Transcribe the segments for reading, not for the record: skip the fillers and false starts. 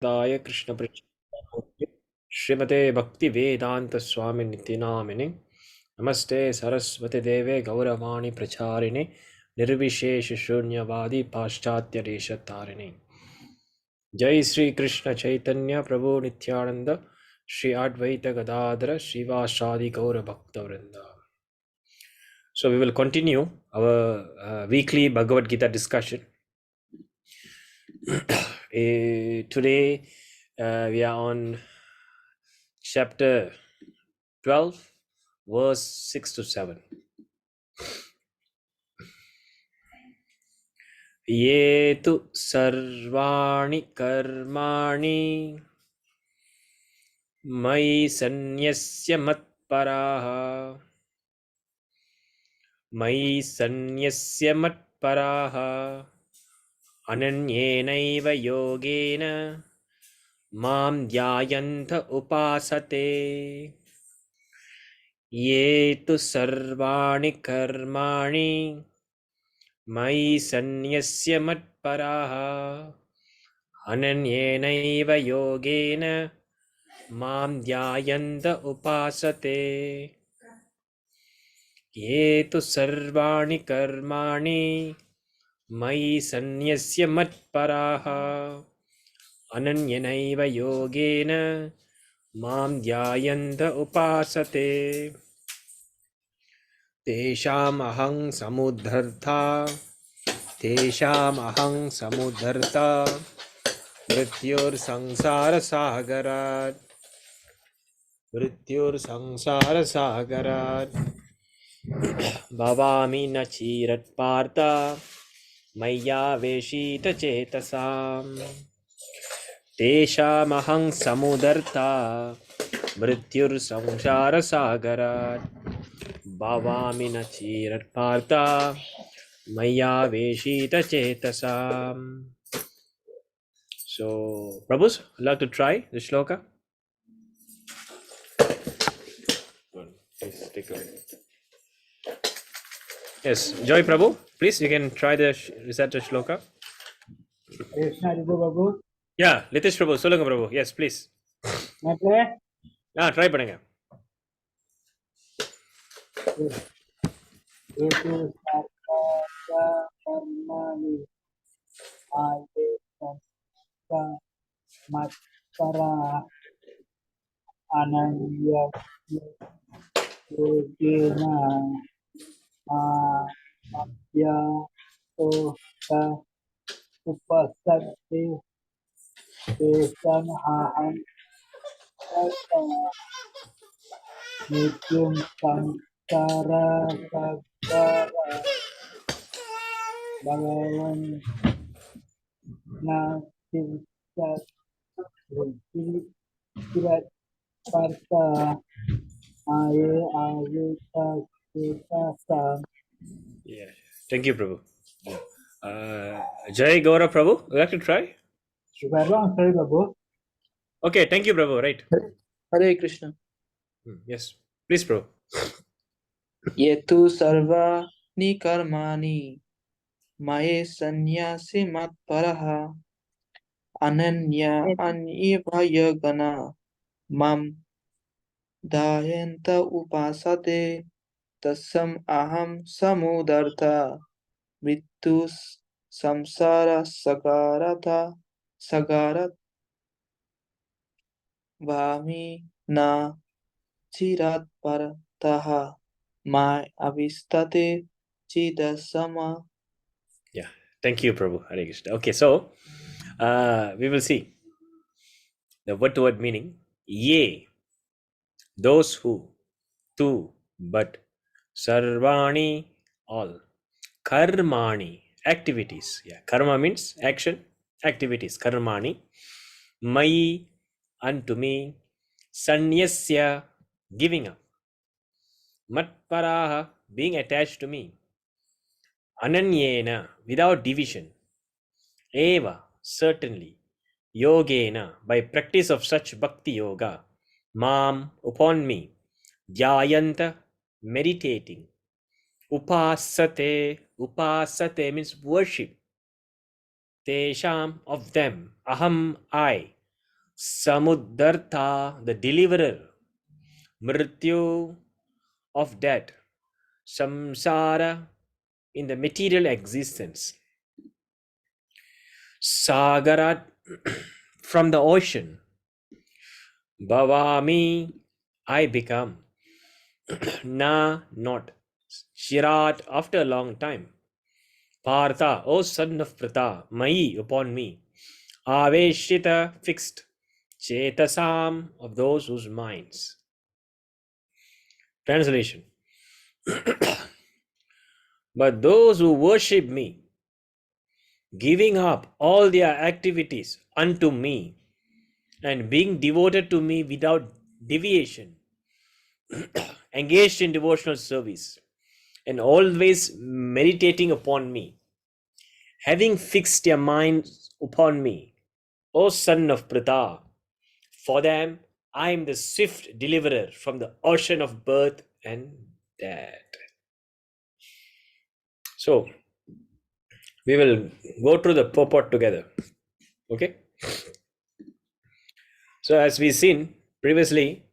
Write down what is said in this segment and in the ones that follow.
दाय कृष्ण पृष्ठ श्रीमते भक्ति वेदांत स्वामी नित्य नामिने नमस्ते सरस्वती देवे गौरवाणी प्रचारिणे निर्विशेष शून्यवादी पाश्चात्य देशतारिणे जय श्री कृष्ण चैतन्य प्रभु नित्यानंद श्री अद्वैत गदाधर श्रीवासादि गौर भक्त वृंद. So we will continue our weekly Bhagavad Gita discussion. Today we are on chapter 12, verse 6 to 7. Ye tu sarvani karmani mai sanyasya matparaha ananyenaiva yogena mam dhyayantha upasate. Ye tu sarvani karmani mai sanyasya matparaha ananyenaiva yogena mam dhyayanta upasate. Ye tu sarvani karmani mai sanyasya matparaha ananyenaiva yogena mam dhyayanta upasate. Tesham aham samudhartha mrityur sangsara sagarat bhavami na chirat partha maya veshita chetasam. Tesham aham samudhartha mrityur sangsara sagarat bhavami na chirat partha maya veshita chetasam. So, Prabhus, I'd like to try the shloka. Please take away. Yes, Joy Prabhu, please, you can try the recite the shloka. Krishna Ribu Babu. Yeah, Litish Prabhu, Solanga Prabhu. Yes, please. Okay. Try பண்ணுங்க. Itu sarvata karmani ade samsa matpara ananya yogena maya toha upasati desam aham nityam samsara sagara bhagavan na Kirat Parta Aye Ayuta Kita Yeah. Thank you, Prabhu. Jai Gaura Prabhu, would you like to try? Subhadra Sorry Babu. Okay, thank you, Prabhu. Right. Hare Krishna. Yes, please, Prabhu. Yetu sarva ni karmani mahe sannyasi matparaha ananya anivayagana mam dayanta upasate tasam aham samudartha mrittu samsara sagarat vami na chirat partaha my avistate chidasama. Yeah, thank you, Prabhu. Hare Krishna. Okay, so we will see the word-to-word meaning. Ye, those who, tu, but, sarvani, all, karmani, activities. Yeah, karma means action, activities. Karmani, mai, unto me, sanyasya, giving up, matparaha, being attached to me, ananyena, without division, eva, certainly, yogena, by practice of such bhakti yoga, mam, upon me, dhyayanta, meditating, upasate, upasate means worship, tesham, of them, aham, I, Samuddartha, the deliverer, Mrityu, of death, Samsara, in the material existence, Sagarat, from the ocean, Bhavami, I become, not, Shirat, after a long time, Partha, O son of Pratha, Mai, upon me, Aveshita, fixed, Chetasam, of those whose minds. Translation. But those who worship me, giving up all their activities unto me, and being devoted to me without deviation, engaged in devotional service, and always meditating upon me, having fixed their minds upon me, O son of Pratha, for them I am the swift deliverer from the ocean of birth and death. So, we will go through the purport together. Okay? So, as we've seen previously,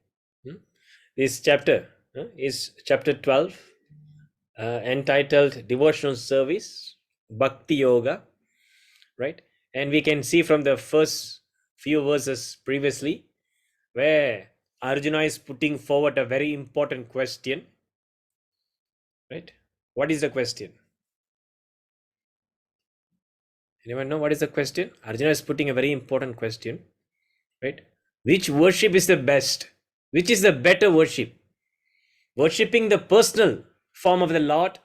this chapter is chapter 12, entitled Devotional Service, Bhakti Yoga, right? And we can see from the first few verses previously where Arjuna is putting forward a very important question, right? What is the question? Anyone know what is the question? Arjuna is putting a very important question, right? Which worship is the best? Which is the better worship? Worshipping the personal form of the Lord,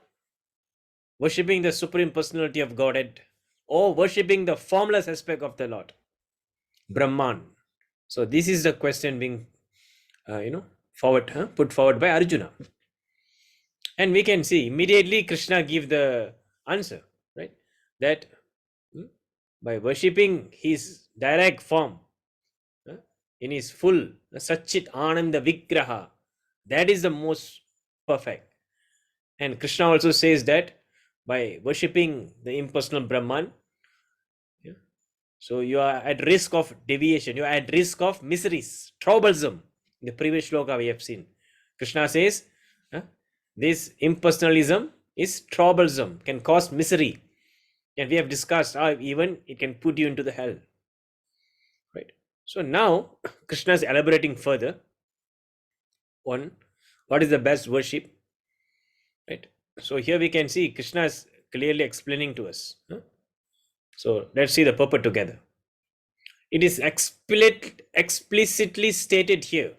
worshipping the supreme personality of Godhead, or worshipping the formless aspect of the Lord, Brahman. So this is the question being, put forward by Arjuna, and we can see immediately Krishna give the answer, right? That by worshipping his direct form, in his full Satchit Ananda Vigraha, that is the most perfect. And Krishna also says that by worshipping the impersonal Brahman, so you are at risk of deviation, you are at risk of miseries, troublesome. In the previous shloka we have seen, Krishna says, this impersonalism is troublesome, can cause misery. And we have discussed how even it can put you into the hell. Right. So now Krishna is elaborating further on what is the best worship. Right. So here we can see Krishna is clearly explaining to us. So let's see the purport together. It is explicitly stated here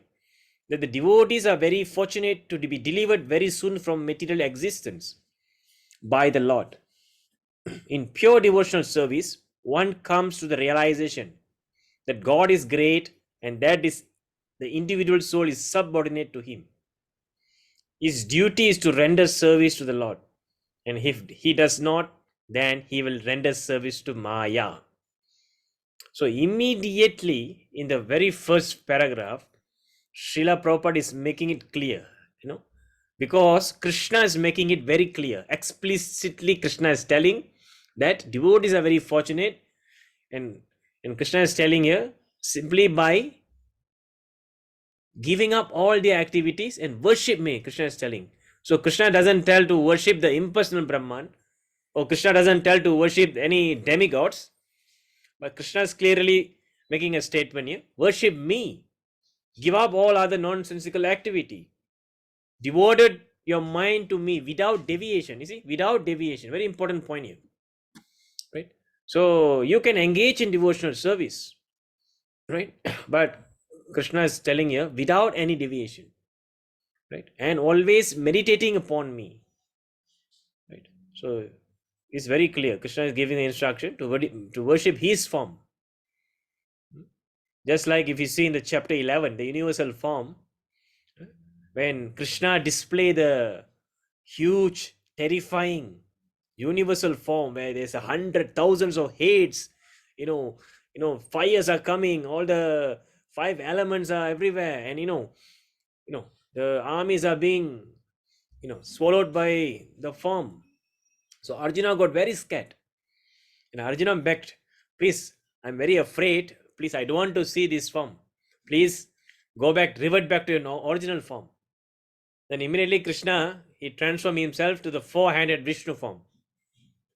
that the devotees are very fortunate to be delivered very soon from material existence by the Lord. In pure devotional service, one comes to the realization that God is great and that is the individual soul is subordinate to him. His duty is to render service to the Lord, and if he does not, then he will render service to Maya. So immediately in the very first paragraph, Srila Prabhupada is making it clear, because Krishna is making it very clear. Explicitly, Krishna is telling that devotees are very fortunate, and Krishna is telling here simply by giving up all their activities and worship me, Krishna is telling. So Krishna doesn't tell to worship the impersonal Brahman, or Krishna doesn't tell to worship any demigods, but Krishna is clearly making a statement here: worship me, give up all other nonsensical activity, devoted your mind to me without deviation. You see, without deviation, very important point here, right? So you can engage in devotional service, right? But Krishna is telling here without any deviation, right? And always meditating upon me, right? So it's very clear. Krishna is giving the instruction to worship his form. Just like if you see in the chapter 11, the universal form, when Krishna display the huge, terrifying universal form where there's 100,000s of heads, fires are coming, all the five elements are everywhere, and the armies are being swallowed by the form. So Arjuna got very scared, and Arjuna begged, please, I'm very afraid, please, I don't want to see this form. Please go back, revert back to your original form. Then immediately Krishna, he transformed himself to the four-handed Vishnu form.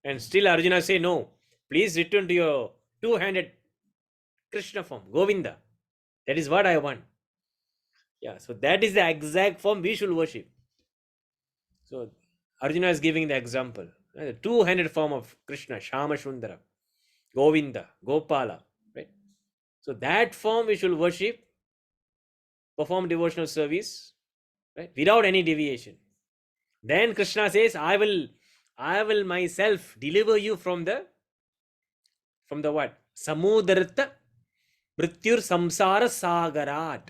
And still Arjuna say, no, please return to your two-handed Krishna form, Govinda. That is what I want. Yeah, so that is the exact form we should worship. So Arjuna is giving the example. The two-handed form of Krishna, Shama Shundara, Govinda, Gopala. Right? So that form we should worship, perform devotional service, right? Without any deviation. Then Krishna says, I will myself deliver you from the what? Samudrata Mrityur Samsara Sagarat.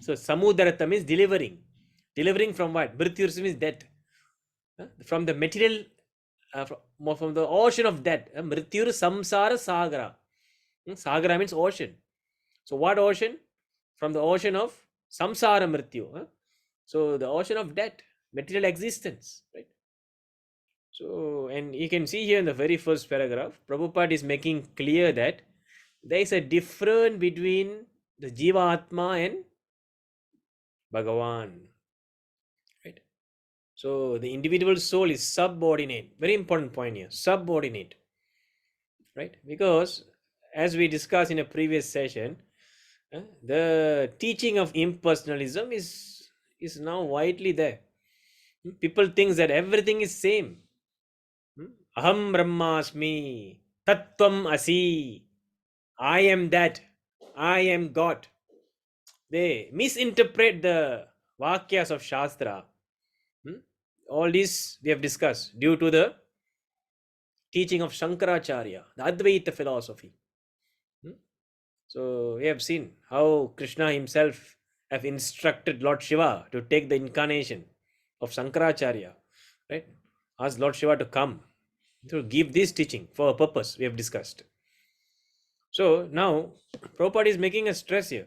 So Samudrata means delivering. Delivering from what? Mrityur means death. From the material, from the ocean of death. Mrityur Samsara Sagara. Sagara means ocean. So what ocean? From the ocean of Samsara Mrityu. So the ocean of death, material existence. Right? So, and you can see here in the very first paragraph, Prabhupada is making clear that there is a difference between the Jivatma and Bhagavan. Right? So the individual soul is subordinate. Very important point here. Subordinate. Right? Because as we discussed in a previous session, the teaching of impersonalism is now widely there. People think that everything is same. Aham Brahmasmi, Tattvam Asi, I am that, I am God. They misinterpret the Vakyas of Shastra. All this we have discussed due to the teaching of Shankaracharya, the Advaita philosophy. So we have seen how Krishna himself have instructed Lord Shiva to take the incarnation of Shankaracharya, right? Ask Lord Shiva to come to give this teaching for a purpose we have discussed. So now Prabhupada is making a stress here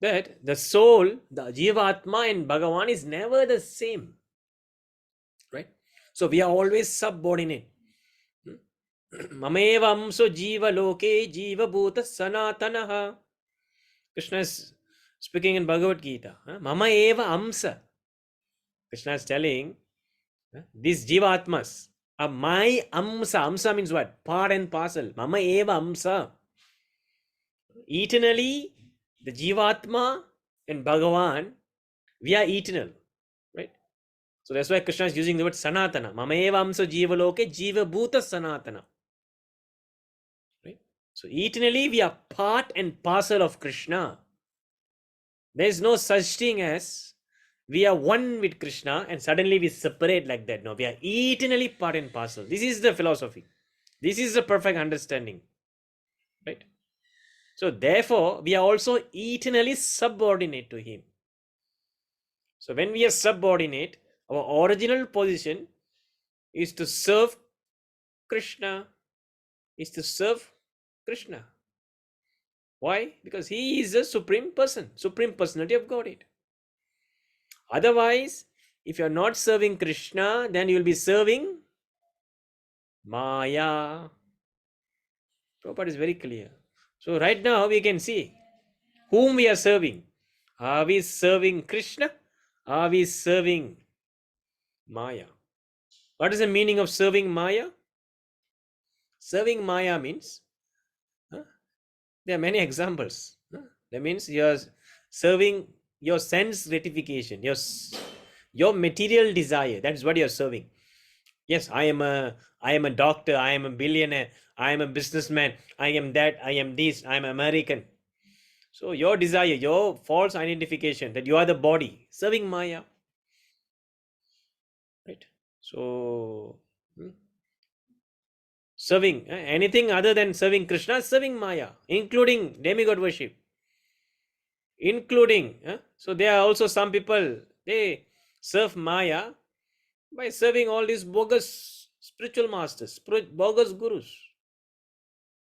that the soul, the Jivatma and Bhagavan is never the same. Right? So we are always subordinate. Mameva amso jiva loke jiva bhuta sanatanaha. Krishna is speaking in Bhagavad Gita. Mama eva amsa. Krishna is telling these jivatmas are my amsa. Amsa means what? Part and parcel. Mama eva amsa. Eternally, the jivatma and Bhagavan, we are eternal. Right? So that's why Krishna is using the word sanatana. Mama eva amsa jiva loke jiva bhuta sanatana. Right? So eternally, we are part and parcel of Krishna. There is no such thing as we are one with Krishna and suddenly we separate like that. No, we are eternally part and parcel. This is the philosophy. This is the perfect understanding. Right? So therefore, we are also eternally subordinate to Him. So when we are subordinate, our original position is to serve Krishna. Is to serve Krishna. Why? Because He is the supreme person, supreme personality of Godhead. Otherwise, if you are not serving Krishna, then you will be serving Maya. Prabhupada is very clear. So right now we can see whom we are serving. Are we serving Krishna? Are we serving Maya? What is the meaning of serving Maya? Serving Maya means, there are many examples. That means you are serving your sense gratification, your material desire. That is what you are serving. Yes, I am a doctor, I am a billionaire, I am a businessman, I am that, I am this, I am American. So your desire, your false identification that you are the body, serving Maya. Right? So serving anything other than serving Krishna, serving Maya, including demigod worship. Including, so there are also some people, they serve Maya by serving all these bogus spiritual masters, bogus gurus.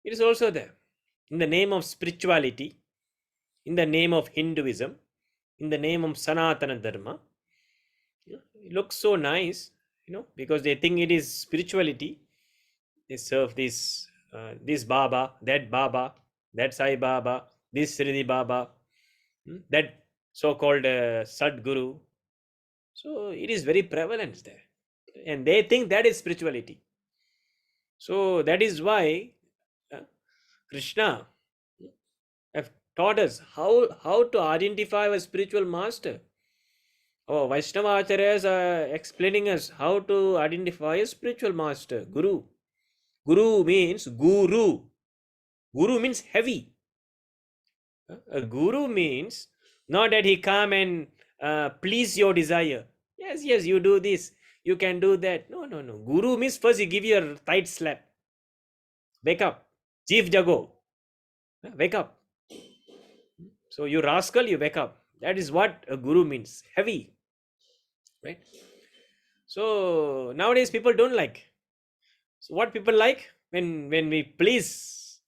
It is also there. In the name of spirituality, in the name of Hinduism, in the name of Sanatana Dharma, it looks so nice, because they think it is spirituality. They serve this Baba, that Baba, that Sai Baba, this Sridi Baba, that so-called Sadguru. So it is very prevalent there. And they think that is spirituality. So that is why uh, Krishna have taught us how to identify a spiritual master. Oh, Vaishnava Acharyas are explaining us how to identify a spiritual master, Guru. Guru means Guru. Guru means heavy. A Guru means not that he come and please your desire. Yes, yes, you do this, you can do that. No, no, no. Guru means first he give you a tight slap. Wake up. Chief Jago. Wake up. So you rascal, you wake up. That is what a Guru means. Heavy. Right? So nowadays people don't like. So what people like? When we please,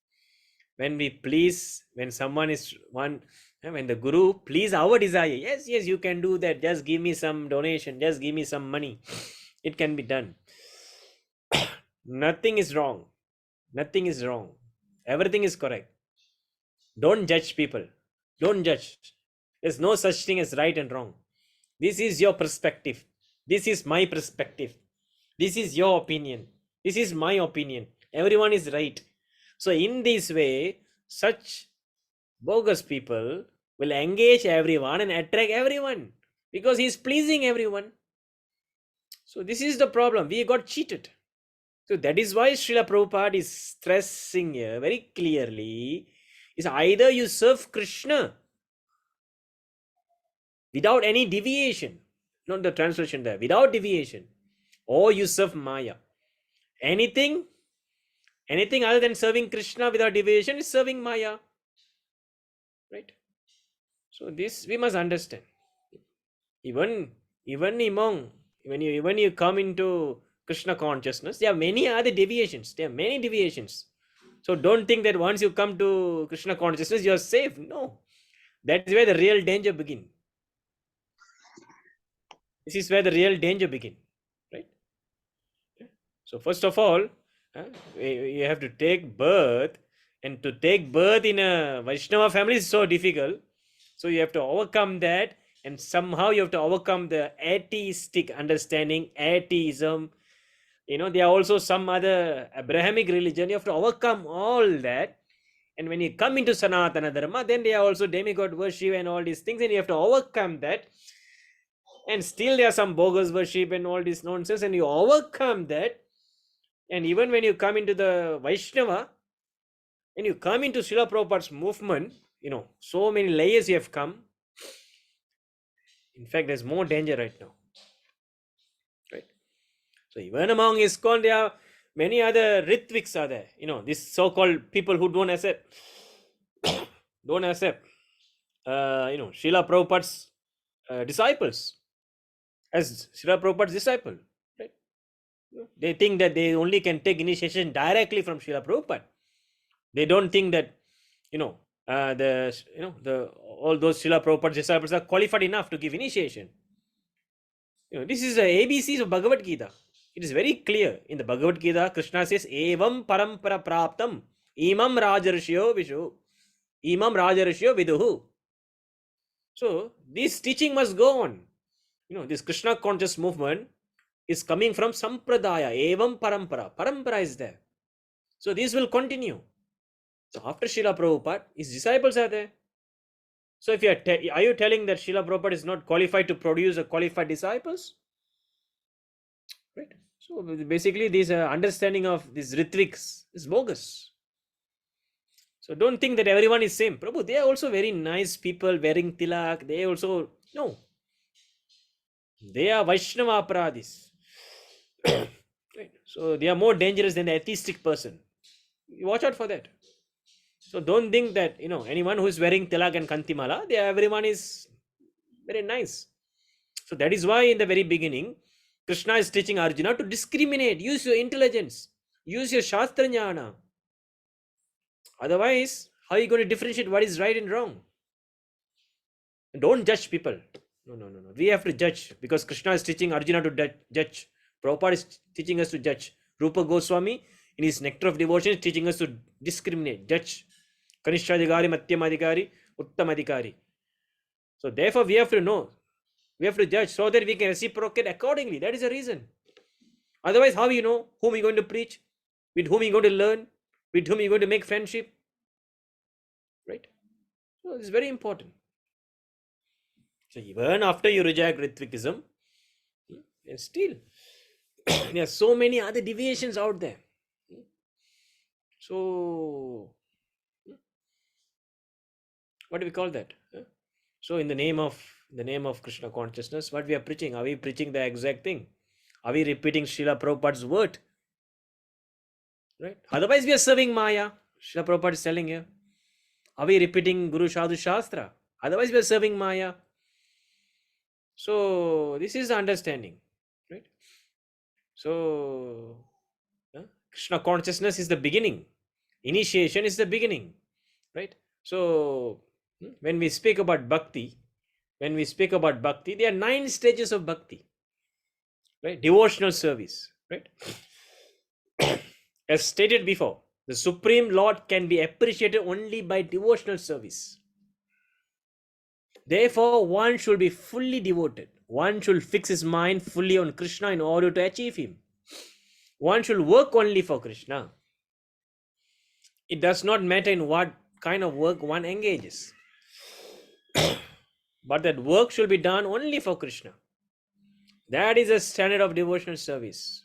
when someone is one, when the Guru please our desire. Yes, yes, you can do that. Just give me some donation. Just give me some money. It can be done. Nothing is wrong. Nothing is wrong. Everything is correct. Don't judge people. Don't judge. There's no such thing as right and wrong. This is your perspective. This is my perspective. This is your opinion. This is my opinion. Everyone is right. So in this way, such bogus people will engage everyone and attract everyone because he's pleasing everyone. So this is the problem. We got cheated. So that is why Srila Prabhupada is stressing here very clearly, is either you serve Krishna without any deviation, not the translation there, without deviation, or you serve Maya. Anything other than serving Krishna without deviation is serving Maya. Right? So this we must understand. Even among when you come into Krishna consciousness, there are many other deviations. There are many deviations. So don't think that once you come to Krishna consciousness, you are safe. No. That is where the real danger begins. This is where the real danger begins. Right? So first of all, you have to take birth, and to take birth in a Vaishnava family is so difficult. So you have to overcome that, and somehow you have to overcome the atheistic understanding, atheism. There are also some other Abrahamic religion. You have to overcome all that. And when you come into Sanatana Dharma, then they are also demigod worship and all these things, and you have to overcome that. And still there are some bogus worship and all this nonsense, and you overcome that. And even when you come into the Vaishnava, and you come into Srila Prabhupada's movement, so many layers you have come. In fact, there's more danger right now. Right? So even among ISKCON, there are many other Ritviks are there. These so-called people who don't accept Srila Prabhupada's disciples as Srila Prabhupada's disciple. Right? They think that they only can take initiation directly from Srila Prabhupada. They don't think that all those Srila Prabhupada's disciples are qualified enough to give initiation. This is the ABCs of Bhagavad Gita. It is very clear in the Bhagavad Gita. Krishna says, "Evam parampara praptam imam rajarshyo vishu imam rajarshyo viduhu." So this teaching must go on. This Krishna conscious movement is coming from sampradaya. Evam parampara. Parampara is there. So this will continue. So after Srila Prabhupada, his disciples are there. So if are you telling that Srila Prabhupada is not qualified to produce a qualified disciples? Right. So basically, this understanding of these Ritviks is bogus. So don't think that everyone is same. Prabhu, they are also very nice people wearing tilak. They also, no. They are Vaishnava Aparadis. Right. So they are more dangerous than the atheistic person. You watch out for that. So don't think that, anyone who is wearing tilak and kantimala, everyone is very nice. So that is why in the very beginning, Krishna is teaching Arjuna to discriminate, use your intelligence, use your Shastra Jnana. Otherwise, how are you going to differentiate what is right and wrong? Don't judge people. No. We have to judge because Krishna is teaching Arjuna to judge. Prabhupada is teaching us to judge. Rupa Goswami in his Nectar of Devotion is teaching us to discriminate, judge. Kanishadhikari, Madhyamadhikari, Uttamadhikari. So therefore we have to know, we have to judge so that we can reciprocate accordingly. That is the reason. Otherwise, how you know whom you're going to preach, with whom you're going to learn, with whom you're going to make friendship, right? So it's very important. So even after you reject Ritvikism, still there are so many other deviations out there. So what do we call that? So in the name of Krishna consciousness, what we are preaching? Are we preaching the exact thing? Are we repeating Srila Prabhupada's word? Right? Otherwise, we are serving Maya. Srila Prabhupada is telling here. Are we repeating Guru Sadhu Shastra? Otherwise, we are serving Maya. So this is the understanding, right? So Krishna consciousness is the beginning. Initiation is the beginning, right? So when we speak about bhakti, there are 9 stages of bhakti, right? Devotional service, right? As stated before, the Supreme Lord can be appreciated only by devotional service. Therefore, one should be fully devoted. One should fix his mind fully on Krishna in order to achieve him. One should work only for Krishna. It does not matter in what kind of work one engages, but that work should be done only for Krishna. That is the standard of devotional service.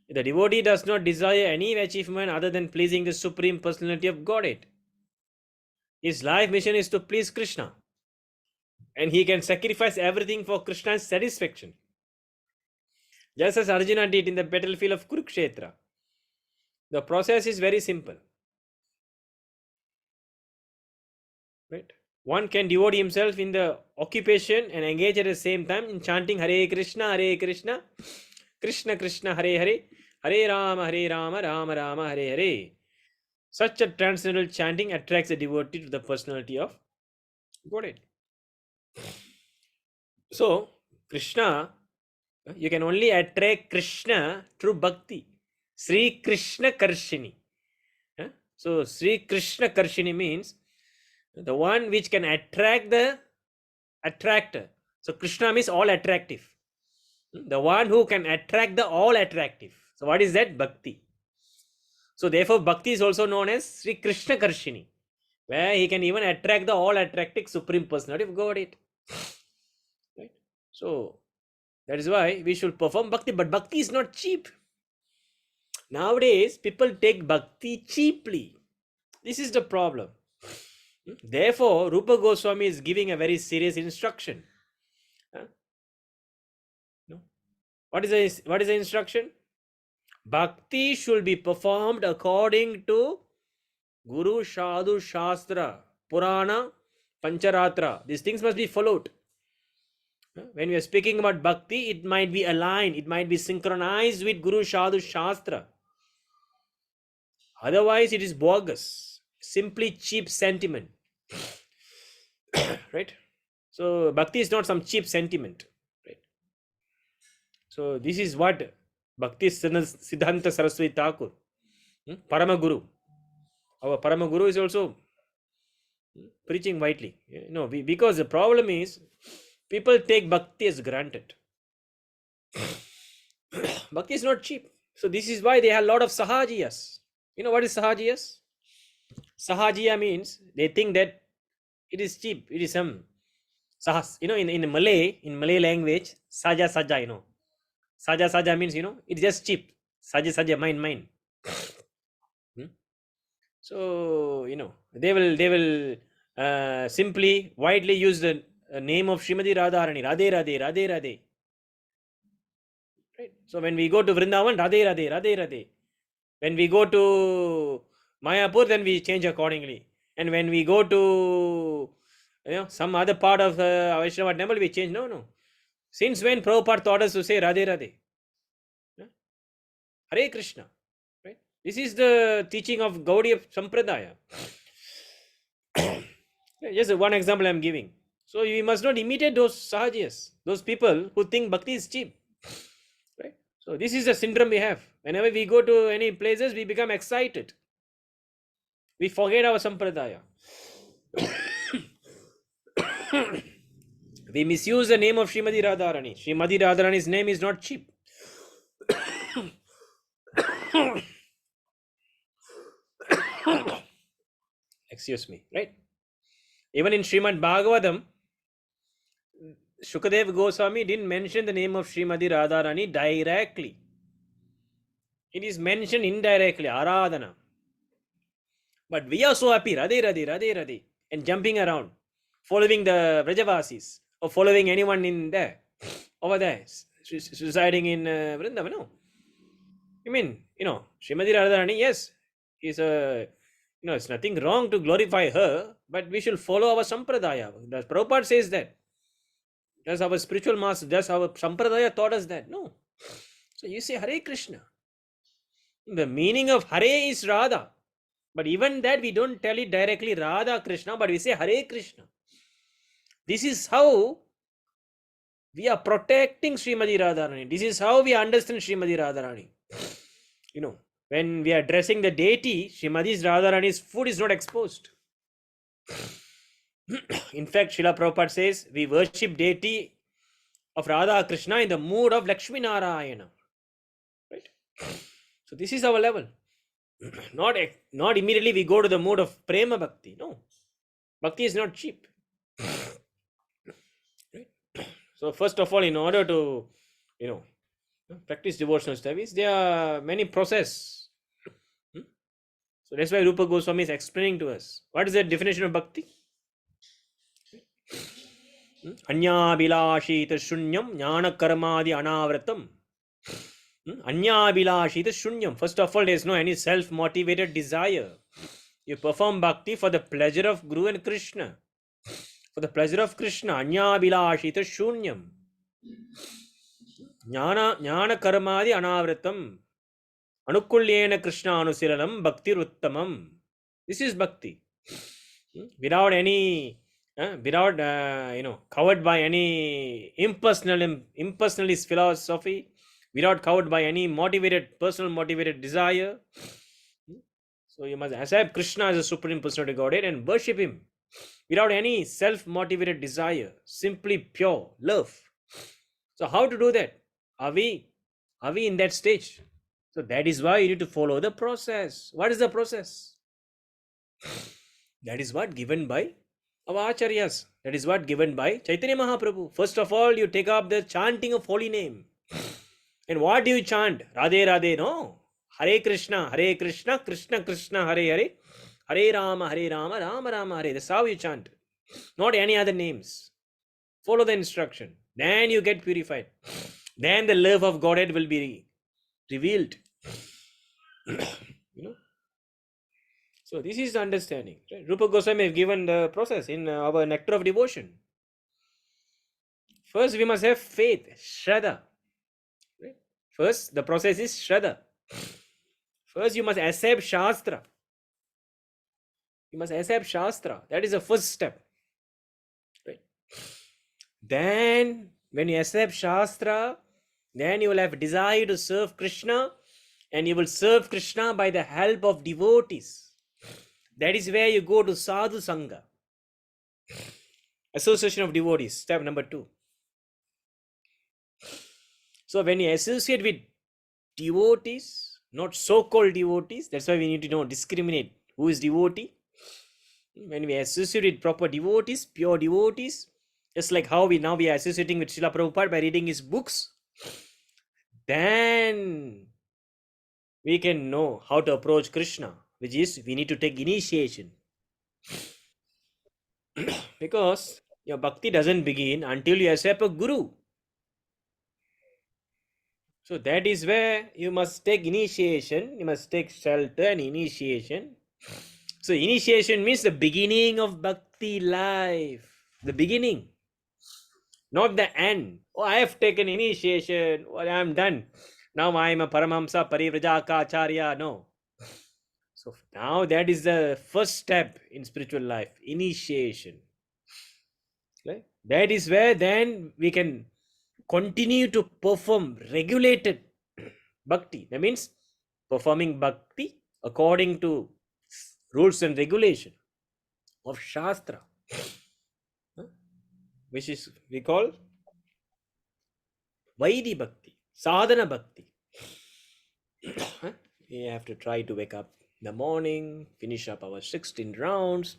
The devotee does not desire any achievement other than pleasing the Supreme Personality of Godhead. His life mission is to please Krishna, and he can sacrifice everything for Krishna's satisfaction. Just as Arjuna did in the battlefield of Kurukshetra. The process is very simple. Right? One can devote himself in the occupation and engage at the same time in chanting Hare Krishna, Krishna Krishna, Hare Hare, Hare Rama, Rama Rama, Hare Hare. Such a transcendental chanting attracts the devotee to the personality of Godhead. So, Krishna, you can only attract Krishna through bhakti. Sri Krishna Karshini. So, Sri Krishna Karshini means the one which can attract the attractor. So, Krishna means all attractive. The one who can attract the all attractive. So, what is that? Bhakti. So, therefore, Bhakti is also known as Sri Krishna Karshini, where he can even attract the all attractive Supreme Personality of Godhead. Right? So, that is why we should perform Bhakti. But Bhakti is not cheap. Nowadays, people take Bhakti cheaply. This is the problem. Therefore, Rupa Goswami is giving a very serious instruction. What is the instruction? Bhakti should be performed according to Guru Sadhu Shastra, Purana, Pancharatra. These things must be followed. When we are speaking about Bhakti, it might be aligned, it might be synchronized with Guru Sadhu Shastra. Otherwise, it is bogus, simply cheap sentiment. Right? So, Bhakti is not some cheap sentiment. Right? So, this is what Bhakti Siddhanta Saraswati Thakur, Paramaguru. Our Paramaguru is also preaching widely. Because the problem is, people take Bhakti as granted. Bhakti is not cheap. So, this is why they have a lot of Sahajiyas. You know what is Sahajiyas? Sahajiya means they think that it is cheap. It is some sahas. In Malay language, saja, saja means, it's just cheap. Saja, mine. So, they will simply widely use the name of Srimati Radharani, Radhe. Right? So, when we go to Vrindavan, Radhe. When we go to Mayapur, then we change accordingly. And when we go to some other part of Vaishnava temple, we change. No. Since when Prabhupada taught us to say Radhe? Hare Krishna. Right? This is the teaching of Gaudiya Sampradaya. Just one example I am giving. So we must not imitate those Sahajiyas, those people who think Bhakti is cheap. Right? So this is the syndrome we have. Whenever we go to any places, we become excited. We forget our sampradaya. We misuse the name of Srimati Radharani. Srimati Radharani's name is not cheap. Excuse me, right? Even in Srimad Bhagavatam, Shukadev Goswami didn't mention the name of Srimati Radharani directly. It is mentioned indirectly, Aradhana. But we are so happy, Radhe Radhe, Radhe Radhe, and jumping around, following the Vrajavasis, or following anyone in there, over there, residing in Vrindavan. No. I mean, Srimati Radharani, yes, is a, it's nothing wrong to glorify her, but we should follow our sampradaya. The Prabhupada says that. Does our spiritual master, does our sampradaya taught us that? No. So you say Hare Krishna. The meaning of Hare is Radha. But even that we don't tell it directly Radha Krishna, but we say Hare Krishna. This is how we are protecting Srimati Radharani. This is how we understand Srimati Radharani. When we are addressing the deity, Srimati Radharani's food is not exposed. In fact, Srila Prabhupada says we worship deity of Radha Krishna in the mood of Lakshmi Narayana. Right? So this is our level. Not immediately we go to the mood of Prema Bhakti. No. Bhakti is not cheap. Right? So first of all, in order to, practice devotional studies, there are many processes. So that's why Rupa Goswami is explaining to us. What is the definition of Bhakti? Anya Bilashita Shunyam Jnana Karmadi Anavratam. Anya Bilashita Shunyam. First of all, there is no any self-motivated desire. You perform Bhakti for the pleasure of Guru and Krishna. For the pleasure of Krishna. Anya Bilashita Shunyam. Jnana Karmadi Anavratam. Anukulyena Krishna Anusiranam Bhakti Ruttamam. This is Bhakti. Without any, covered by any impersonalist philosophy, without covered by any personal motivated desire. So you must accept Krishna as a supreme personality Godhead and worship him without any self-motivated desire, simply pure love. So how to do that? Are we in that stage? So that is why you need to follow the process. What is the process? That is what given by our acharyas. That is what given by Chaitanya Mahaprabhu. First of all, you take up the chanting of holy name. And what do you chant? Radhe Radhe, no. Hare Krishna, Krishna Krishna, Hare Hare. Hare Rama, Rama Rama, Hare. That's how you chant. Not any other names. Follow the instruction. Then you get purified. Then the love of Godhead will be revealed. So this is the understanding. Right? Rupa Goswami has given the process in our Nectar of Devotion. First, we must have faith, Shraddha. Right? First, the process is Shraddha. First, you must accept Shastra. You must accept Shastra. That is the first step. Right? Then, when you accept Shastra, then you will have desire to serve Krishna, and you will serve Krishna by the help of devotees. That is where you go to Sadhu Sangha. Association of devotees, step number 2. So when you associate with devotees, not so-called devotees, that's why we need to discriminate who is devotee. When we associate with proper devotees, pure devotees, just like how we are associating with Srila Prabhupada by reading his books, then we can know how to approach Krishna, which is we need to take initiation. Because your bhakti doesn't begin until you accept a guru. So that is where you must take initiation, you must take shelter and initiation. So initiation means the beginning of bhakti life. The beginning. Not the end. Oh, I have taken initiation. Well, I am done. Now I am a Paramahamsa Parivrajaka Acharya. No. So now that is the first step in spiritual life. Initiation. Right? That is where then we can continue to perform regulated bhakti. That means performing bhakti according to rules and regulation of Shastra, which is we call Vaidhi Bhakti, Sadhana Bhakti. We have to try to wake up in the morning, finish up our 16 rounds,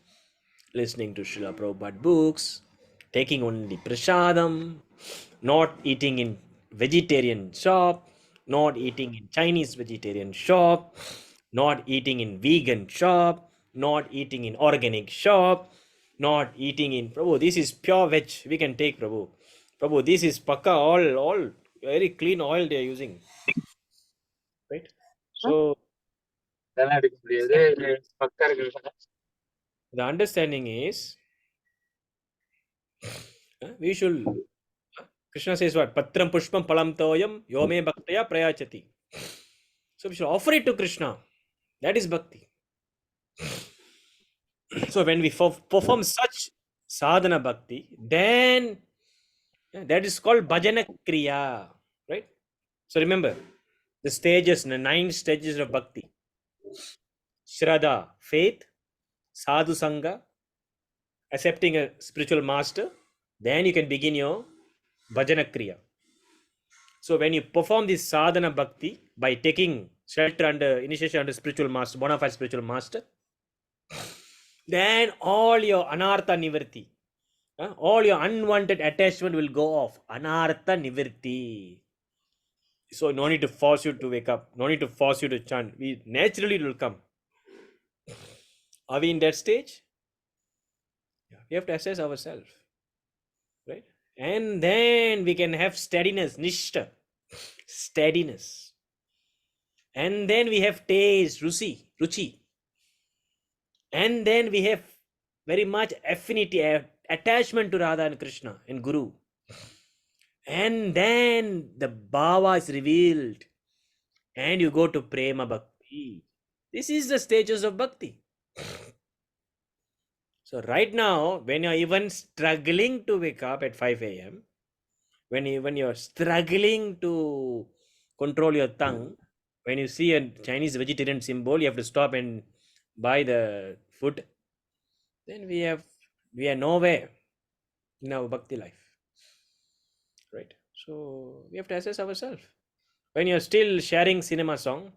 listening to Srila Prabhupada books, taking only prasadam, not eating in vegetarian shop, not eating in Chinese vegetarian shop, not eating in vegan shop, not eating in organic shop, not eating in Prabhu. This is pure veg. We can take Prabhu. Prabhu, this is pakka all very clean oil they are using, right? So the understanding is we should. Krishna says what? Patram pushpam palam toyam yome bhaktaya prayachati. So we should offer it to Krishna. That is bhakti. So when we perform such sadhana bhakti, then that is called bhajana kriya, right? So remember the stages, the 9 stages of bhakti: Shraddha, faith; Sadhu Sangha, accepting a spiritual master. Then you can begin your bhajana kriya. So when you perform this sadhana bhakti by taking shelter under initiation under spiritual master, bona fide spiritual master, then all your anartha nivrti, all your unwanted attachment will go off. Anartha nivrti. So no need to force you to wake up. No need to force you to chant. We naturally it will come. Are we in that stage? Yeah. We have to assess ourselves, right? And then we can have steadiness, nishta, steadiness. And then we have taste, ruchi. And then we have very much affinity, attachment to Radha and Krishna and Guru. And then the bhava is revealed. And you go to prema bhakti. This is the stages of bhakti. So right now, when you're even struggling to wake up at 5 a.m., when you're struggling to control your tongue, when you see a Chinese vegetarian symbol, you have to stop and buy the food. Then we are nowhere in our bhakti life, right? So we have to assess ourselves. When you're still sharing cinema song,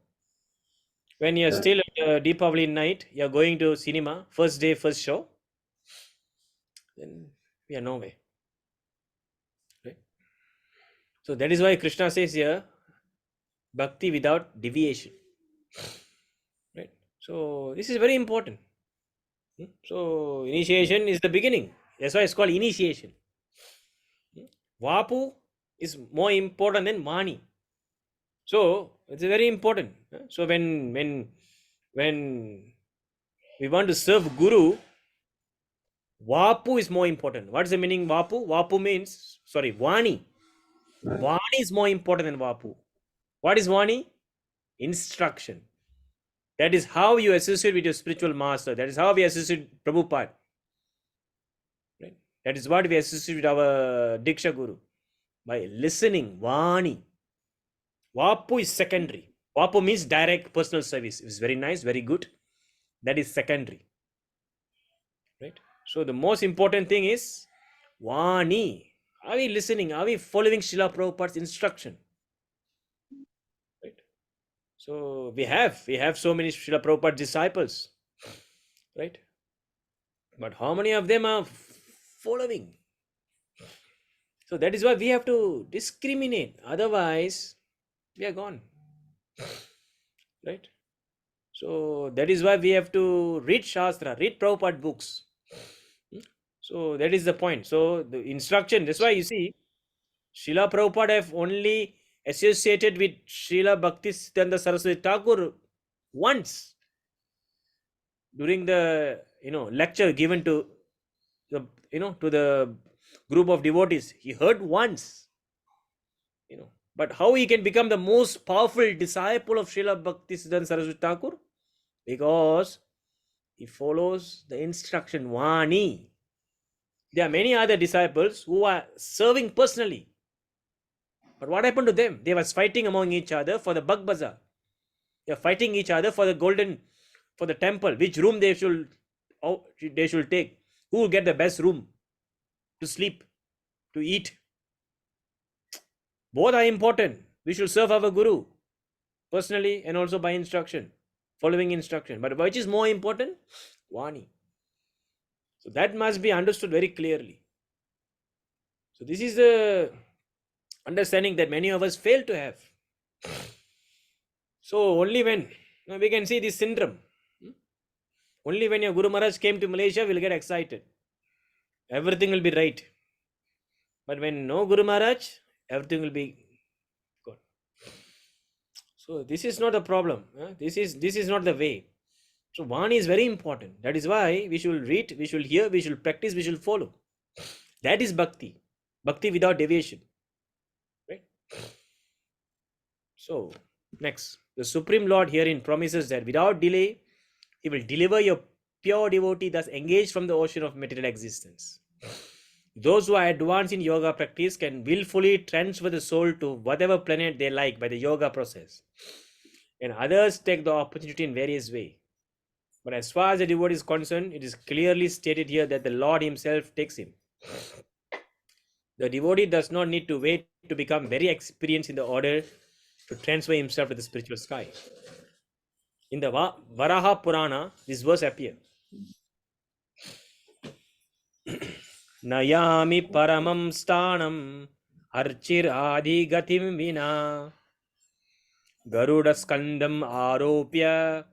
when you're still at Deepavali night, you're going to cinema, first day, first show, then we are nowhere, right? So that is why Krishna says here, bhakti without deviation, right? So this is very important. So initiation is the beginning. That's why it's called initiation. Vapu is more important than Vani. So it's very important. So when we want to serve Guru, Vapu is more important. What is the meaning Vapu? Vapu means, Vani. Vani is more important than Vapu. What is Vani? Instruction. That is how you associate with your spiritual master. That is how we associate Prabhupada. Right? That is what we associate with our Diksha Guru. By listening, Vani. Vapu is secondary. Vapu means direct personal service. It's very nice, very good. That is secondary. Right? So the most important thing is Vani. Are we listening? Are we following Srila Prabhupada's instruction? Right? So we have so many Srila Prabhupada disciples. Right? But how many of them are following? So that is why we have to discriminate. Otherwise, we are gone. Right? So that is why we have to read Shastra, read Prabhupada books. So that is the point. So the instruction, that's why you see, Srila Prabhupada have only associated with Srila Bhaktisiddhanta Saraswati Thakur once during the lecture given to the to the group of devotees. He heard once, but how he can become the most powerful disciple of Srila Bhaktisiddhanta Saraswati Thakur? Because he follows the instruction Vani. There are many other disciples who are serving personally. But what happened to them? They were fighting among each other for the Bhag Bazaar. They are fighting each other for the golden for the temple, which room they should take, who will get the best room to sleep, to eat. Both are important. We should serve our guru personally and also by instruction, following instruction. But which is more important? Vani. So that must be understood very clearly. So this is the understanding that many of us fail to have. So only when we can see this syndrome. Only when your Guru Maharaj came to Malaysia, we'll get excited. Everything will be right. But when no Guru Maharaj, everything will be good. So this is not a problem. This is not the way. So Vani is very important. That is why we should read, we should hear, we should practice, we should follow. That is bhakti. Bhakti without deviation. Right? So next, the Supreme Lord herein promises that without delay, He will deliver your pure devotee thus engaged from the ocean of material existence. Those who are advanced in yoga practice can willfully transfer the soul to whatever planet they like by the yoga process. And others take the opportunity in various ways. But as far as the devotee is concerned, it is clearly stated here that the Lord Himself takes him. The devotee does not need to wait to become very experienced in the order to transfer himself to the spiritual sky. In the Varaha Purana, this verse appears. Nayami paramam stanam archir adi gatim vina garuda skandam aropya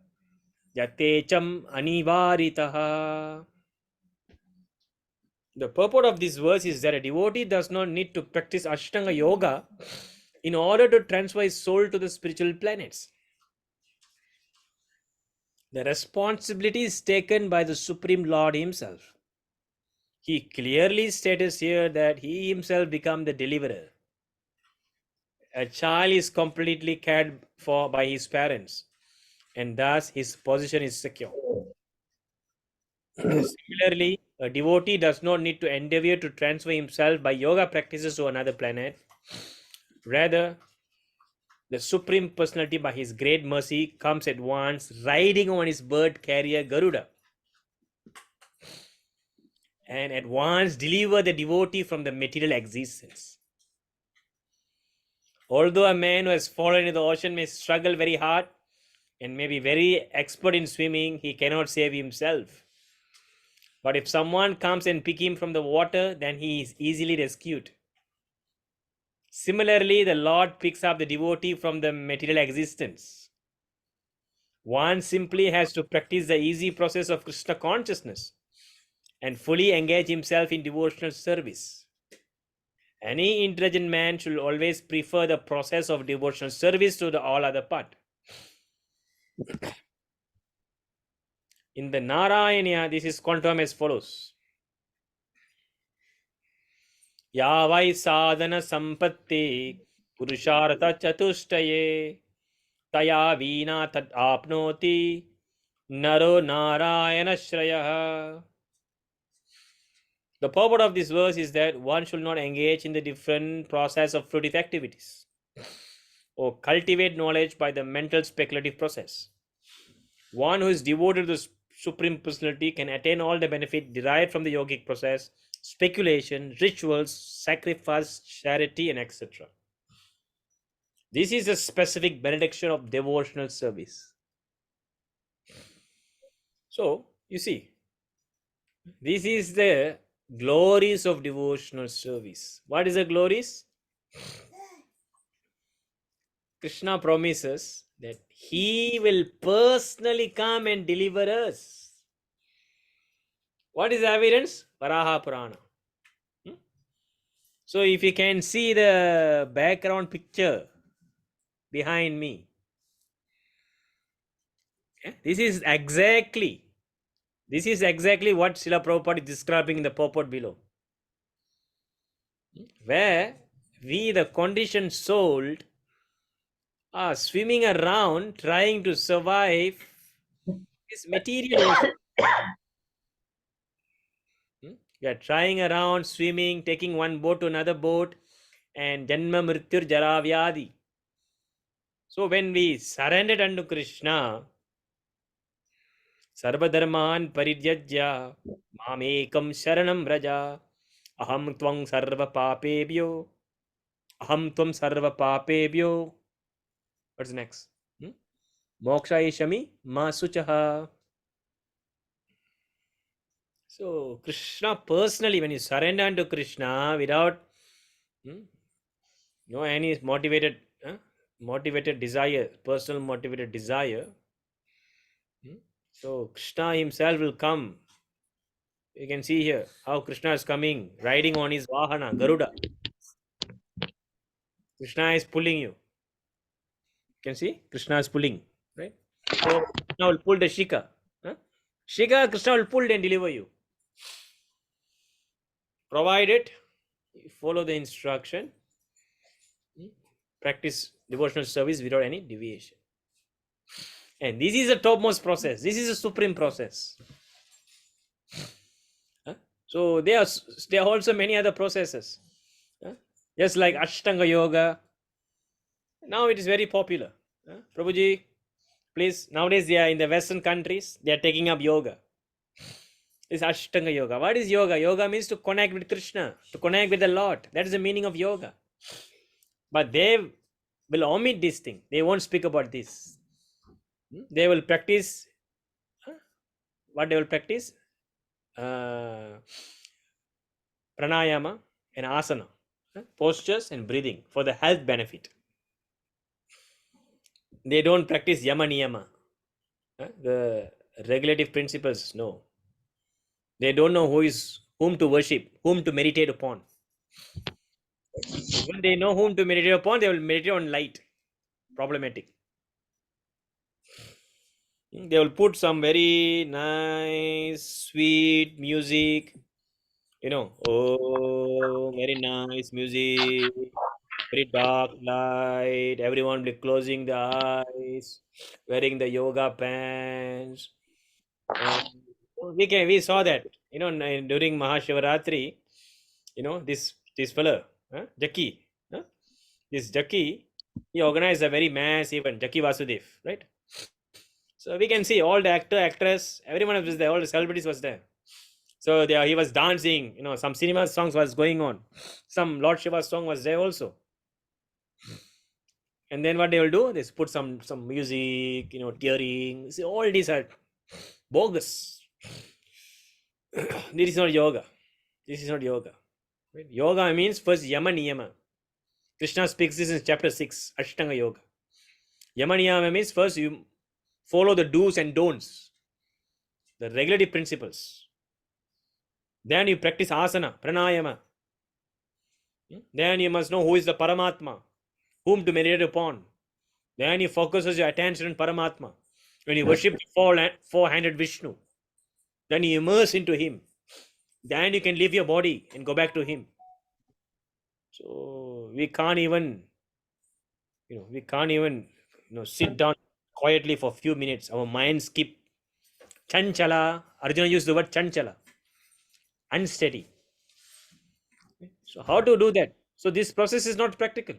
yatecham anivaritaha. The purport of this verse is that a devotee does not need to practice Ashtanga Yoga in order to transfer his soul to the spiritual planets. The responsibility is taken by the Supreme Lord Himself. He clearly states here that He Himself becomes the deliverer. A child is completely cared for by his parents, and thus his position is secure. Similarly, a devotee does not need to endeavor to transfer himself by yoga practices to another planet. Rather, the Supreme Personality, by His great mercy, comes at once riding on His bird carrier Garuda and at once deliver the devotee from the material existence. Although a man who has fallen into the ocean may struggle very hard and may be very expert in swimming, he cannot save himself. But if someone comes and pick him from the water, then he is easily rescued. Similarly, the Lord picks up the devotee from the material existence. One simply has to practice the easy process of Krishna consciousness and fully engage himself in devotional service. Any intelligent man should always prefer the process of devotional service to the all other part. In the Narayana, this is confirmed as follows. Yavai sadhana sampatti purushartha chatushtaye taya vina tad apnoti naro narayana shraya. The purport of this verse is that one should not engage in the different process of fruitive activities or cultivate knowledge by the mental speculative process. One who is devoted to the Supreme Personality can attain all the benefit derived from the yogic process, speculation, rituals, sacrifice, charity, and etc. This is a specific benediction of devotional service. So, you see, this is the glories of devotional service. What is the glories? Krishna promises that He will personally come and deliver us. What is the evidence? Varaha Purana. So if you can see the background picture behind me, this is exactly what Srila Prabhupada is describing in the purport below. Where we, the conditioned soul, are swimming around trying to survive this material ocean. We are trying around, swimming, taking one boat to another boat, and Janma Mrityur Jara Vyadi. So when we surrendered unto Krishna, Sarvadharman paridyajya mamekam sharanam vraja aham tvam sarva papebhyo aham tvam sarva papebhyo. What's next? Moksha ishami masuchaha. So Krishna personally, when you surrender to Krishna without no any motivated desire, personal motivated desire, so Krishna himself will come. You can see here how Krishna is coming, riding on his Vahana, Garuda. Krishna is pulling you. You can see Krishna is pulling, right? So Krishna will pull the Shika. Shika, Krishna will pull and deliver you. Provided you follow the instruction, practice devotional service without any deviation. And this is the topmost process. This is a supreme process. So there are also many other processes. Just like Ashtanga Yoga. Now it is very popular. Prabhuji, please, nowadays they are in the Western countries, they are taking up yoga. It's Ashtanga Yoga. What is yoga? Yoga means to connect with Krishna, to connect with the Lord. That is the meaning of yoga. But they will omit this thing. They won't speak about this. They will practice. What they will practice? Pranayama and asana, postures and breathing for the health benefit. They don't practice yama niyama, the regulative principles. No, they don't know whom to worship, whom to meditate upon. When they know whom to meditate upon, they will meditate on light. Problematic. They will put some very nice, sweet music. Oh, very nice music, very dark light. Everyone will be closing the eyes, wearing the yoga pants. And we saw that, during Mahashivaratri, this fellow, Jackie, this Jackie, he organized a very mass event, Jackie Vasudev, right? So we can see all the actor, actress, everyone was there, all the celebrities was there. So there he was dancing, some cinema songs was going on. Some Lord Shiva song was there also. And then what they will do, they put some music, tearing. See, all these are bogus. This is not yoga. This is not yoga. Right? Yoga means first yama niyama. Krishna speaks this in chapter 6, Ashtanga Yoga. Yama niyama means first you follow the do's and don'ts, the regulative principles. Then you practice asana, pranayama. Then you must know who is the Paramatma, whom to meditate upon. Then you focus your attention on Paramatma. When you worship the four-handed Vishnu, then you immerse into him. Then you can leave your body and go back to him. So we can't even, sit down quietly for a few minutes. Our minds keep chanchala. Arjuna used the word chanchala, unsteady. So how to do that? So this process is not practical.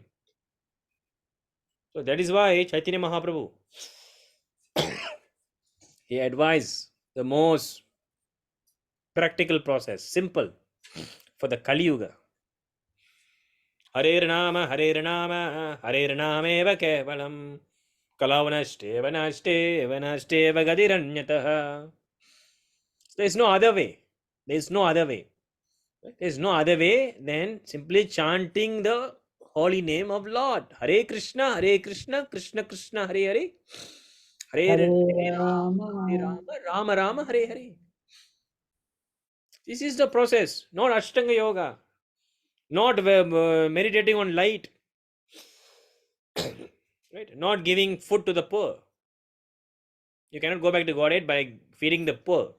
So that is why Chaitanya Mahaprabhu, he advised the most practical process, simple, for the Kali Yuga. Harer Nama, Harer Nama, Harer Nameva Kevalam, Kalavanashteva Nashteva Nashteva Gadiranyataha. There is no other way. There is no other way. There is no other way than simply chanting the holy name of Lord. Hare Krishna, Krishna Krishna, Hare Hare. Hare Hare Rama, Hare Rama. Rama, Rama Rama, Hare Hare. This is the process, not Ashtanga Yoga, not meditating on light, right? Not giving food to the poor. You cannot go back to Godhead by feeding the poor.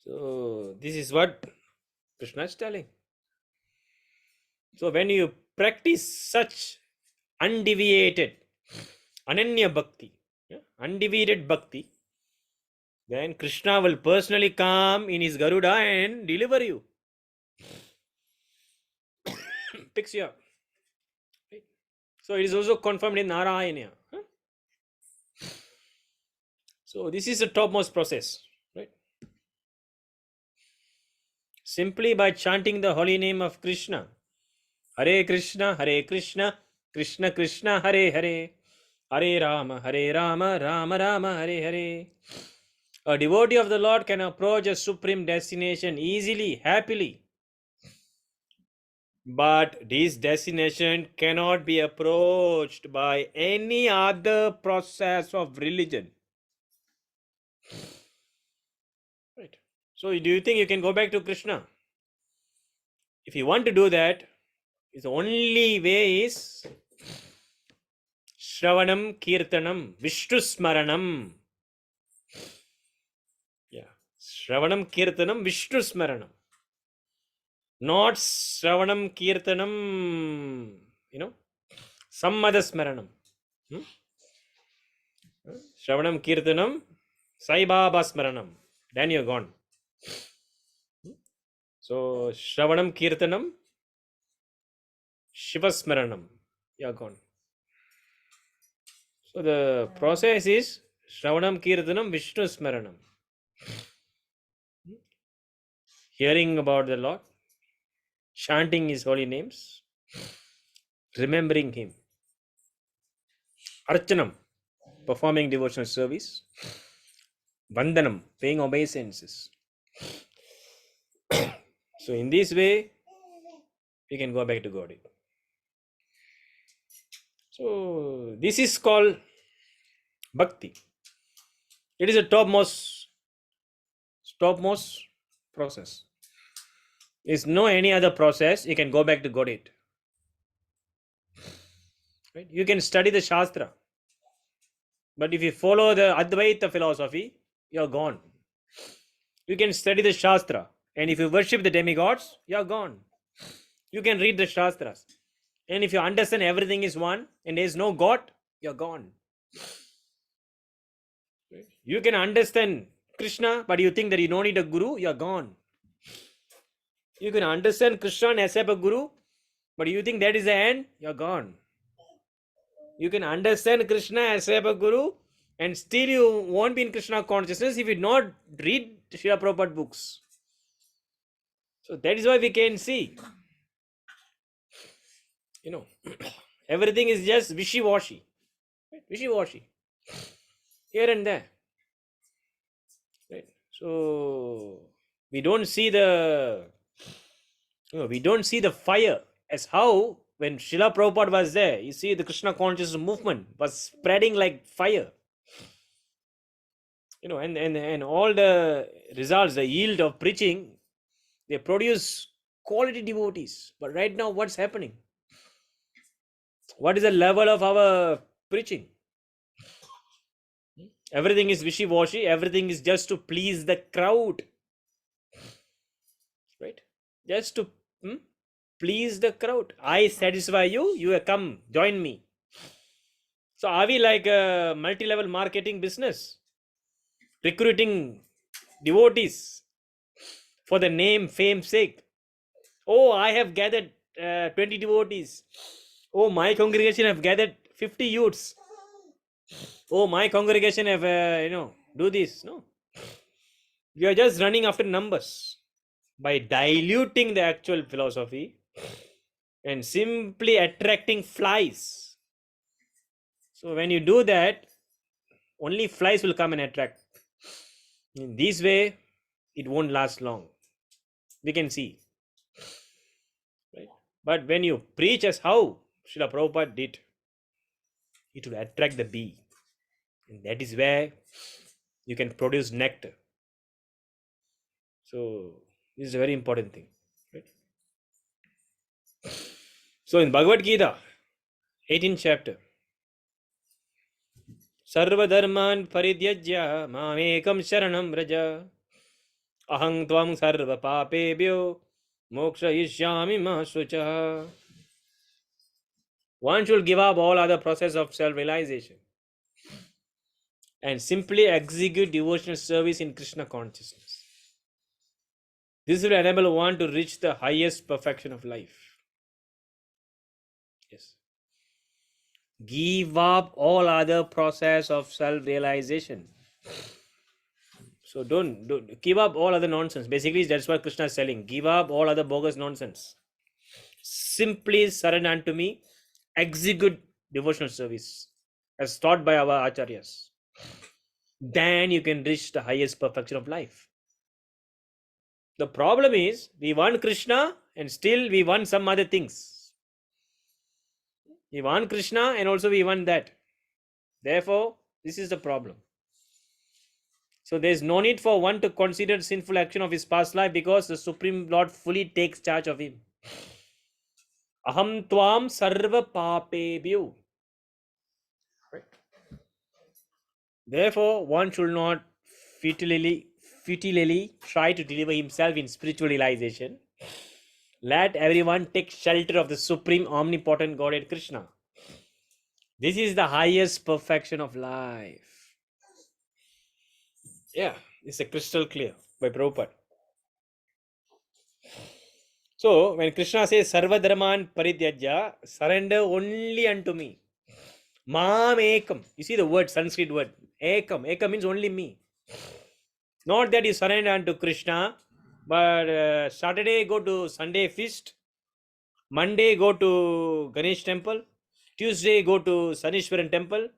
So this is what Krishna is telling. So when you practice such undeviated, ananya bhakti, undeviated bhakti, then Krishna will personally come in his Garuda and deliver you. Picks you up. Right? So it is also confirmed in Narayana. So this is the topmost process, right? Simply by chanting the holy name of Krishna, Hare Krishna, Krishna Krishna, Hare Hare, Hare Rama, Rama Rama, Hare Hare. A devotee of the Lord can approach a supreme destination easily, happily. But this destination cannot be approached by any other process of religion. Right. So, do you think you can go back to Krishna? If you want to do that, the only way is Shravanam Kirtanam Vishnu Smaranam. Yeah. Shravanam Kirtanam Vishnu Smaranam. Not Shravanam Kirtanam, some other Smaranam. Hmm? Shravanam Kirtanam Sai Baba Smaranam. Then you're gone. So, Shravanam Kirtanam Shiva Smaranam. You're gone. So, the process is Shravanam Kirtanam Vishnu Smaranam. Hearing about the Lord, chanting His holy names, remembering Him. Archanam, performing devotional service. Vandanam, paying obeisances. So, in this way, we can go back to God. So, this is called Bhakti. It is a topmost process. There is no any other process you can go back to Godhead. Right? You can study the Shastra, but if you follow the Advaita philosophy, you're gone. You can study the Shastra, and if you worship the demigods, you're gone. You can read the Shastras, and if you understand everything is one and there is no God, you're gone. Right? You can understand Krishna, but you think that you don't need a guru, you're gone. You can understand Krishna and accept a guru, but you think that is the end, you're gone. You can understand Krishna as a guru, and still you won't be in Krishna consciousness if you not read Srila Prabhupada books. So that is why we can see, everything is just wishy-washy. Right? Wishy-washy. Here and there. Right? So we don't see the fire as how when Srila Prabhupada was there, you see the Krishna consciousness movement was spreading like fire. And all the results, the yield of preaching, they produce quality devotees. But right now, what's happening? What is the level of our preaching? Everything is wishy-washy. Everything is just to please the crowd. Right? Just to please the crowd. I satisfy you, you come, join me. So are we like a multi-level marketing business? Recruiting devotees for the name, fame sake. Oh, I have gathered 20 devotees. Oh, my congregation have gathered 50 youths. Oh, my congregation have, do this. No. We are just running after numbers by diluting the actual philosophy and simply attracting flies. So when you do that, only flies will come and attract. In this way, it won't last long. We can see. Right? But when you preach as how Srila Prabhupada did, it will attract the bee. And that is where you can produce nectar. So this is a very important thing. Right? So in Bhagavad Gita, 18th chapter, Sarva Dharman Paridyajya Mamekam Sharanam Vraja Ahang Tvam Sarva Papebhyo Moksha Ishyami Ma Sucha. One should give up all other process of self-realization and simply execute devotional service in Krishna consciousness. This will enable one to reach the highest perfection of life. Yes. Give up all other process of self-realization So don't give up all other nonsense. Basically, that's what Krishna is telling. Give up all other bogus nonsense. Simply surrender unto me. Execute devotional service as taught by our acharyas. Then you can reach the highest perfection of life. The problem is we want Krishna and still we want some other things. We want Krishna and also we want that. Therefore, this is the problem. So there is no need for one to consider sinful action of his past life because the Supreme Lord fully takes charge of him. Aham tvam sarva papebhyo. Right. Therefore, one should not futilely try to deliver himself in spiritual realization. Let everyone take shelter of the supreme omnipotent Godhead Krishna. This is the highest perfection of life. Yeah, it's a crystal clear by Prabhupada. So when Krishna says Sarva Dharman Parityajya, surrender only unto me. Mam Ekam. You see the word, Sanskrit word. Ekam. Ekam means only me. Not that you surrender unto Krishna, but Saturday go to Sunday feast, Monday go to Ganesh temple, Tuesday go to Sanishwaran temple,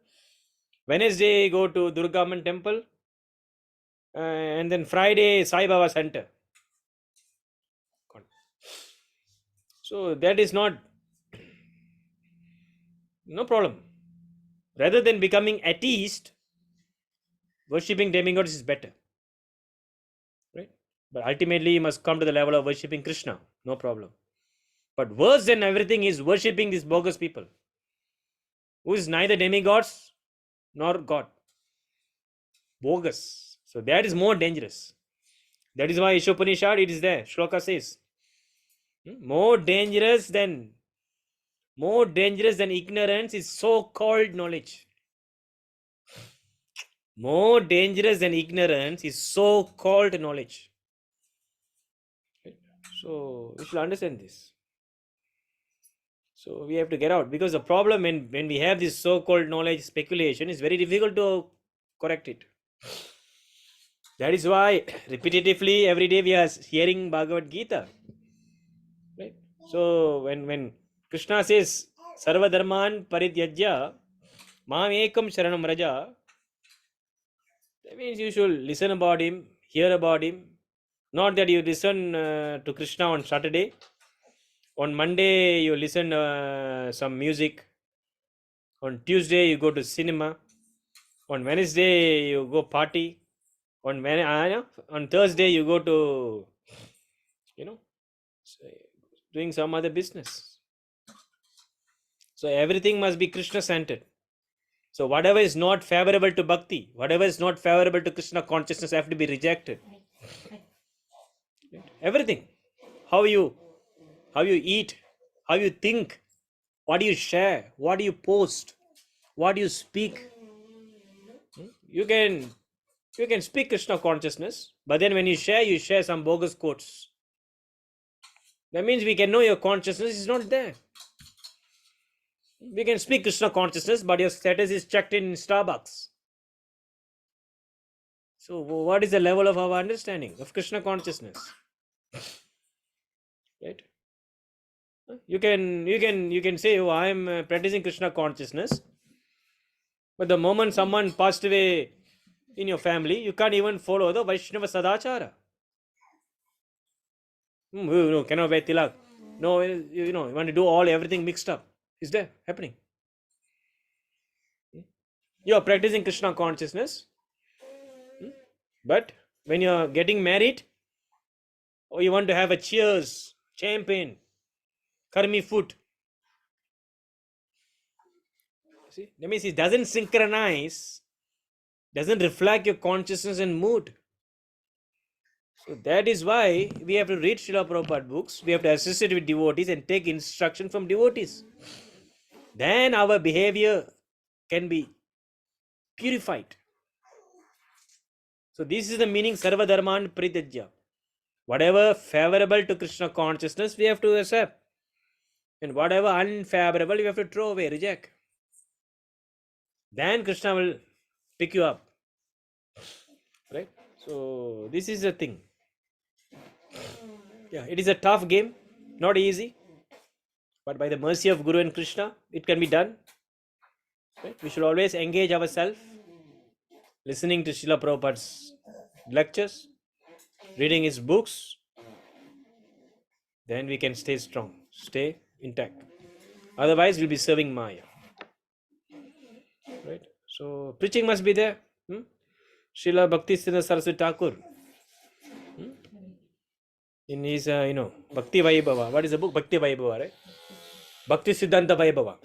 Wednesday go to Durgaman temple, and then Friday Sai Baba center. So that is not no problem. Rather than becoming atheist, worshipping demigods is better. Right? But ultimately you must come to the level of worshipping Krishna. No problem. But worse than everything is worshipping these bogus people, who is neither demigods nor God. Bogus. So that is more dangerous. That is why Ishopanishad, it is there. Shloka says, more dangerous than ignorance is so-called knowledge. More dangerous than ignorance is so-called knowledge. Right? So we should understand this. So we have to get out, because the problem when we have this so-called knowledge speculation is very difficult to correct it. That is why repetitively every day we are hearing Bhagavad Gita. Right? So when Krishna says Sarva Dharman Parityajya Mam Ekam Sharanam Raja, that means you should listen about him, hear about him. Not that you listen to Krishna on Saturday. On Monday you listen some music. On Tuesday you go to cinema. On Wednesday you go party. On Thursday you go to doing some other business. So everything must be Krishna centered. So whatever is not favorable to bhakti, whatever is not favorable to Krishna consciousness have to be rejected. Everything. How you eat, how you think, what do you share, what do you post, what do you speak. You can speak Krishna consciousness, but then when you share some bogus quotes. That means we can know your consciousness is not there. We can speak Krishna consciousness, but your status is checked in Starbucks. So what is the level of our understanding of Krishna consciousness? Right? You can say, oh, I am practicing Krishna consciousness, but the moment someone passed away in your family, you can't even follow the Vaishnava Sadachara. No, cannot wear tilak. No, you want to do everything mixed up. Is there happening? You are practicing Krishna consciousness, but when you are getting married, or you want to have a cheers, champagne, karmi food. See, that means it doesn't synchronize, doesn't reflect your consciousness and mood. So that is why we have to read Srila Prabhupada books, we have to associate with devotees and take instruction from devotees. Then our behavior can be purified. So this is the meaning Sarva Dharman Parityajya. Whatever favorable to Krishna consciousness, we have to accept. And whatever unfavorable, we have to throw away, reject. Then Krishna will pick you up. So this is the thing. Yeah, it is a tough game, not easy, but by the mercy of Guru and Krishna, it can be done. Right? We should always engage ourselves, listening to Srila Prabhupada's lectures, reading his books, then we can stay strong, stay intact. Otherwise, we'll be serving Maya. Right? So preaching must be there. Srila Bhakti Siddhanta Saraswati Thakur, in his Bhakti Vaibhava. What is the book? Bhakti Vaibhava, right? Bhakti Siddhanta Vaibhava.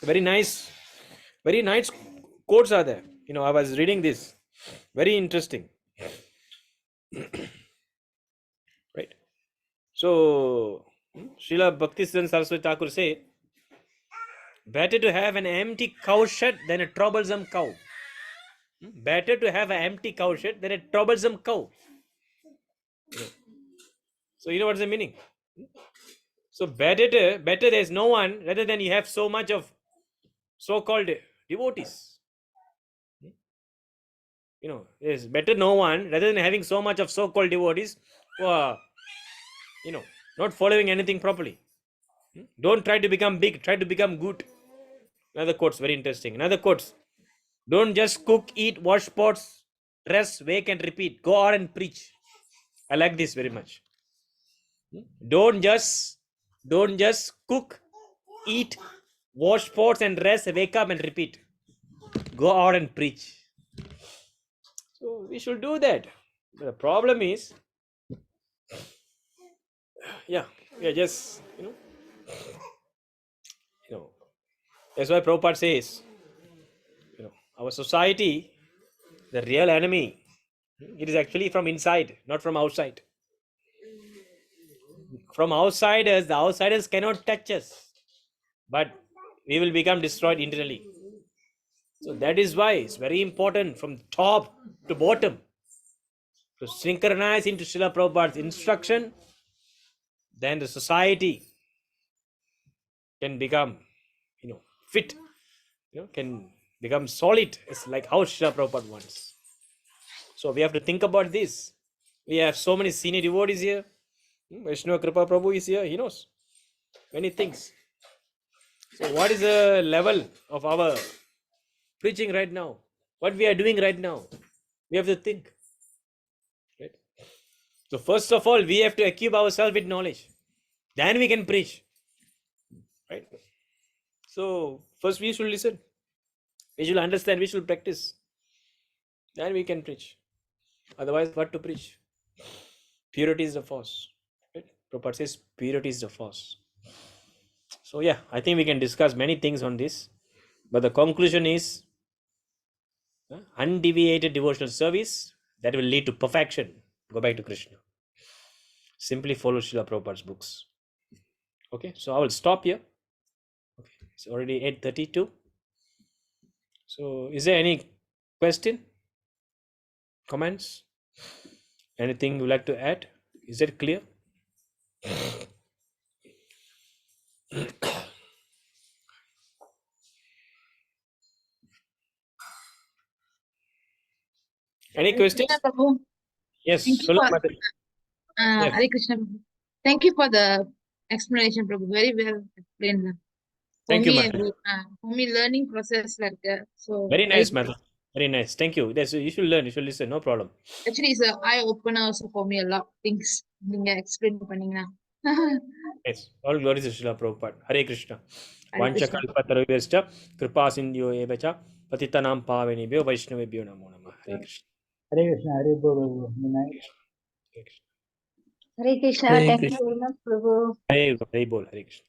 Very nice quotes are there. I was reading this. Very interesting. Right? So Srila Bhakti Siddhanta Saraswati Thakur said, better to have an empty cowshed than a troublesome cow. Better to have an empty cowshed than a troublesome cow. So you know what's the meaning? So better there is no one rather than you have so much of so-called devotees. It's better no one rather than having so much of so-called devotees who are, not following anything properly. Don't try to become big, try to become good. Another quote's very interesting. Another quote: don't just cook, eat, wash pots, rest, wake and repeat. Go out and preach. I like this very much. Don't just cook, eat, wash pots and rest, wake up and repeat. Go out and preach. So we should do that. But the problem is, we are just, that's why Prabhupada says, our society, the real enemy, it is actually from inside, not from outside. From outsiders, the outsiders cannot touch us, but we will become destroyed internally. So that is why it's very important from top to bottom to synchronize into Srila Prabhupada's instruction. Then the society can become, fit, can become solid. It's like how Srila Prabhupada wants. So we have to think about this. We have so many senior devotees here. Vaishnava Kripa Prabhu is here. He knows many things. So what is the level of our preaching right now? What we are doing right now? We have to think. Right? So first of all, we have to equip ourselves with knowledge. Then we can preach. Right? So first we should listen. We should understand. We should practice. Then we can preach. Otherwise, what to preach? Purity is the force. Right? Prabhupada says purity is the force. So I think we can discuss many things on this. But the conclusion is undeviated devotional service that will lead to perfection. Go back to Krishna. Simply follow Srila Prabhupada's books. Okay, so I will stop here. Okay, it's already 8:32. So is there any question? Comments? Anything you would like to add? Is that clear? Any questions? Krishna Prabhu. Yes. Thank you for, Yes. Hare Krishna Prabhu. Thank you for the explanation, Prabhu. Very well explained. Thank you, Mother. For me, learning process like that. So Very nice, Mother. Very nice. Thank you. You should learn. You should listen. No problem. Actually, it's an eye opener also for me. A lot of things நீங்க explain பண்ணீங்கன்னா. Yes. All glories to Srila Prabhupada. Hare Krishna. Hare Vancha Krishna. kalpatarubhyascha kripa sindhyo evacha patitanam pavanebhyo vaishnavebhyo namo namah. Hare Krishna. Hare Krishna, Hare Bolo. Hare Krishna. Hare Krishna. Hare Thank Krishna. you very much, Prabhu. Hare Bol. Hare Krishna.